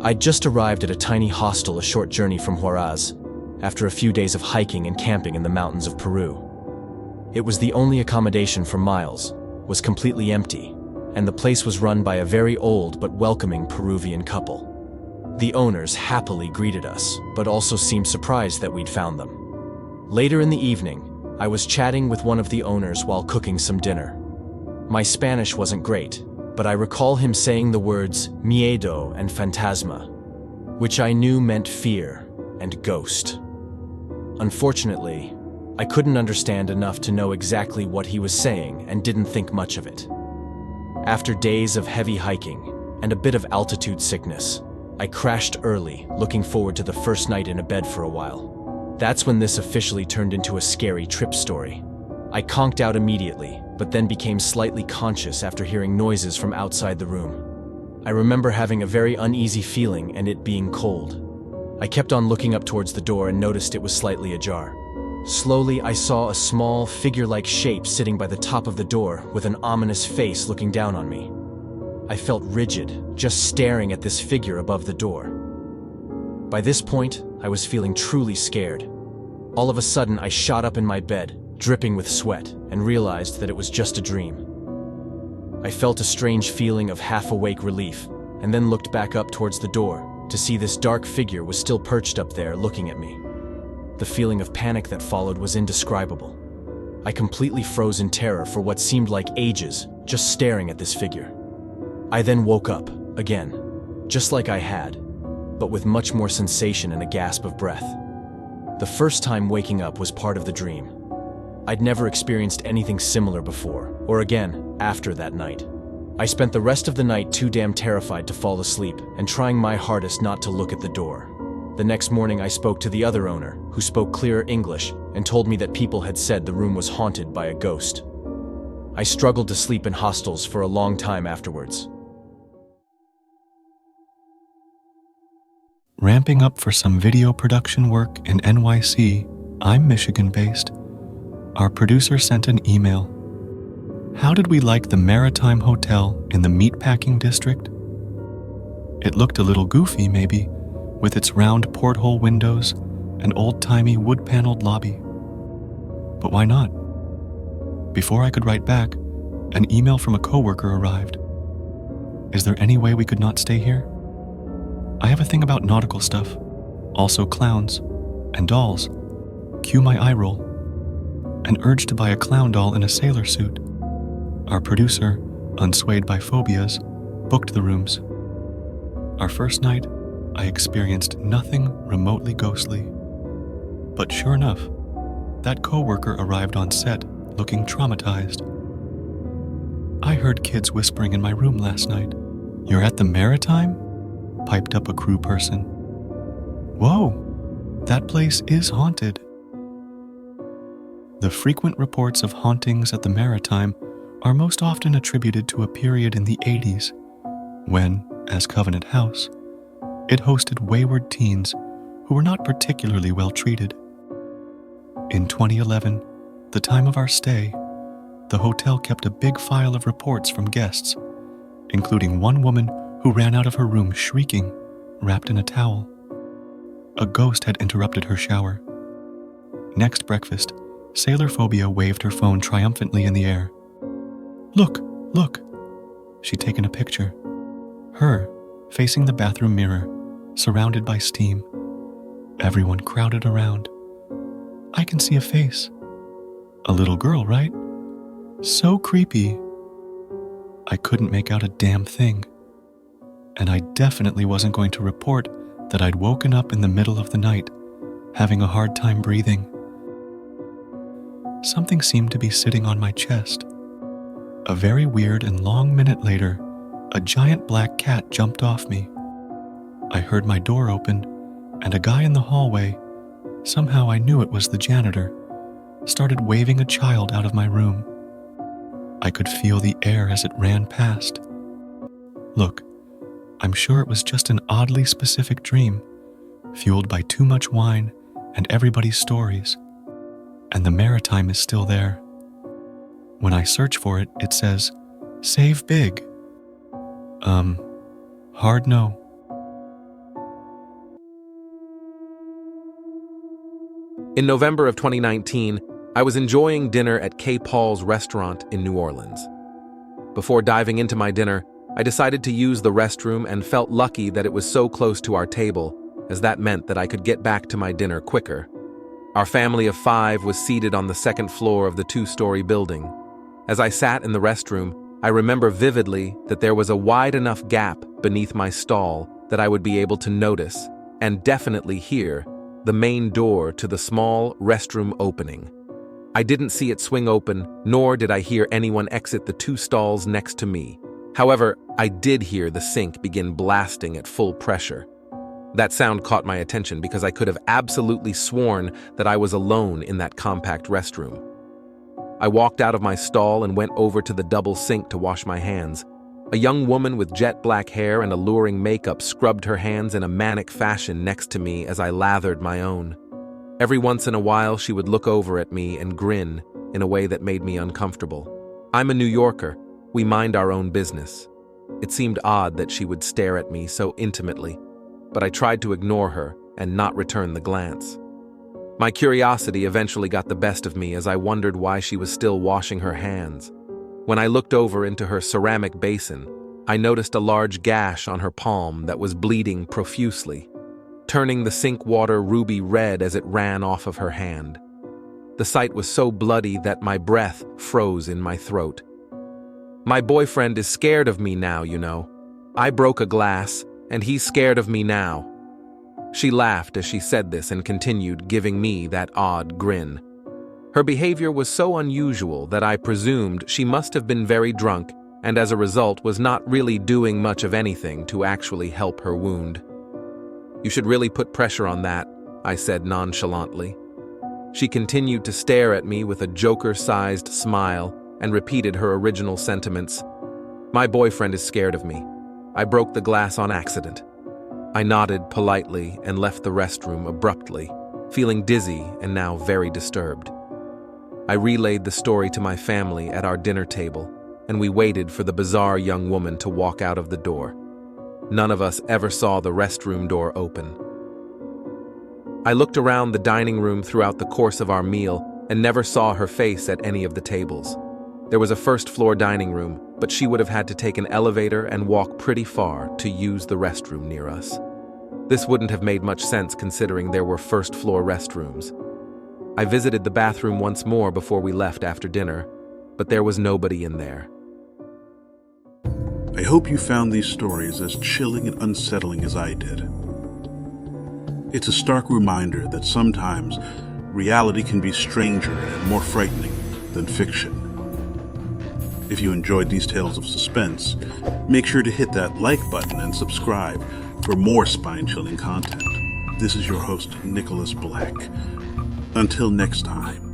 I'd just arrived at a tiny hostel a short journey from Huaraz, after a few days of hiking and camping in the mountains of Peru. It was the only accommodation for miles, was completely empty, and the place was run by a very old but welcoming Peruvian couple. The owners happily greeted us, but also seemed surprised that we'd found them. Later in the evening, I was chatting with one of the owners while cooking some dinner. My Spanish wasn't great, but I recall him saying the words miedo and fantasma, which I knew meant fear and ghost. Unfortunately, I couldn't understand enough to know exactly what he was saying and didn't think much of it. After days of heavy hiking and a bit of altitude sickness, I crashed early, looking forward to the first night in a bed for a while. That's when this officially turned into a scary trip story. I conked out immediately, but then became slightly conscious after hearing noises from outside the room. I remember having a very uneasy feeling and it being cold. I kept on looking up towards the door and noticed it was slightly ajar. Slowly, I saw a small, figure-like shape sitting by the top of the door with an ominous face looking down on me. I felt rigid, just staring at this figure above the door. By this point, I was feeling truly scared. All of a sudden, I shot up in my bed, dripping with sweat, and realized that it was just a dream. I felt a strange feeling of half-awake relief, and then looked back up towards the door to see this dark figure was still perched up there looking at me. The feeling of panic that followed was indescribable. I completely froze in terror for what seemed like ages, just staring at this figure. I then woke up, again, just like I had, but with much more sensation and a gasp of breath. The first time waking up was part of the dream. I'd never experienced anything similar before, or again, after that night. I spent the rest of the night too damn terrified to fall asleep and trying my hardest not to look at the door. The next morning I spoke to the other owner, who spoke clear English, and told me that people had said the room was haunted by a ghost. I struggled to sleep in hostels for a long time afterwards. Ramping up for some video production work in NYC, I'm Michigan-based. Our producer sent an email. How did we like the Maritime Hotel in the meatpacking district? It looked a little goofy, maybe, with its round porthole windows and old-timey wood-paneled lobby. But why not? Before I could write back, an email from a coworker arrived. Is there any way we could not stay here? I have a thing about nautical stuff, also clowns and dolls. Cue my eye roll. An urge to buy a clown doll in a sailor suit. Our producer, unswayed by phobias, booked the rooms. Our first night, I experienced nothing remotely ghostly. But sure enough, that coworker arrived on set looking traumatized. I heard kids whispering in my room last night. "You're at the Maritime?" piped up a crew person. Whoa, that place is haunted. The frequent reports of hauntings at the Maritime are most often attributed to a period in the 80s, when, as Covenant House, it hosted wayward teens who were not particularly well treated. In 2011, the time of our stay, the hotel kept a big file of reports from guests, including one woman who ran out of her room shrieking, wrapped in a towel. A ghost had interrupted her shower. Next breakfast, Sailor Phobia waved her phone triumphantly in the air. Look, look! She'd taken a picture. Her, facing the bathroom mirror, surrounded by steam. Everyone crowded around. I can see a face. A little girl, right? So creepy. I couldn't make out a damn thing. And I definitely wasn't going to report that I'd woken up in the middle of the night, having a hard time breathing. Something seemed to be sitting on my chest. A very weird and long minute later, a giant black cat jumped off me. I heard my door open, and a guy in the hallway, somehow I knew it was the janitor, started waving a child out of my room. I could feel the air as it ran past. Look, I'm sure it was just an oddly specific dream, fueled by too much wine and everybody's stories. And the Maritime is still there. When I search for it, it says, "Save big." Hard no. In November of 2019, I was enjoying dinner at K. Paul's restaurant in New Orleans. Before diving into my dinner, I decided to use the restroom and felt lucky that it was so close to our table, as that meant that I could get back to my dinner quicker. Our family of 5 was seated on the second floor of the 2-story building. As I sat in the restroom, I remember vividly that there was a wide enough gap beneath my stall that I would be able to notice, and definitely hear, the main door to the small restroom opening. I didn't see it swing open, nor did I hear anyone exit the 2 stalls next to me. However, I did hear the sink begin blasting at full pressure. That sound caught my attention because I could have absolutely sworn that I was alone in that compact restroom. I walked out of my stall and went over to the double sink to wash my hands. A young woman with jet black hair and alluring makeup scrubbed her hands in a manic fashion next to me as I lathered my own. Every once in a while, she would look over at me and grin in a way that made me uncomfortable. I'm a New Yorker. We mind our own business. It seemed odd that she would stare at me so intimately, but I tried to ignore her and not return the glance. My curiosity eventually got the best of me as I wondered why she was still washing her hands. When I looked over into her ceramic basin, I noticed a large gash on her palm that was bleeding profusely, turning the sink water ruby red as it ran off of her hand. The sight was so bloody that my breath froze in my throat. My boyfriend is scared of me now, you know. I broke a glass, and he's scared of me now. She laughed as she said this and continued, giving me that odd grin. Her behavior was so unusual that I presumed she must have been very drunk and as a result was not really doing much of anything to actually help her wound. You should really put pressure on that, I said nonchalantly. She continued to stare at me with a Joker-sized smile and repeated her original sentiments. My boyfriend is scared of me. I broke the glass on accident. I nodded politely and left the restroom abruptly, feeling dizzy and now very disturbed. I relayed the story to my family at our dinner table, and we waited for the bizarre young woman to walk out of the door. None of us ever saw the restroom door open. I looked around the dining room throughout the course of our meal and never saw her face at any of the tables. There was a first-floor dining room, but she would have had to take an elevator and walk pretty far to use the restroom near us. This wouldn't have made much sense considering there were first-floor restrooms. I visited the bathroom once more before we left after dinner, but there was nobody in there. I hope you found these stories as chilling and unsettling as I did. It's a stark reminder that sometimes reality can be stranger and more frightening than fiction. If you enjoyed these tales of suspense, make sure to hit that like button and subscribe for more spine-chilling content. This is your host, Nicholas Black. Until next time.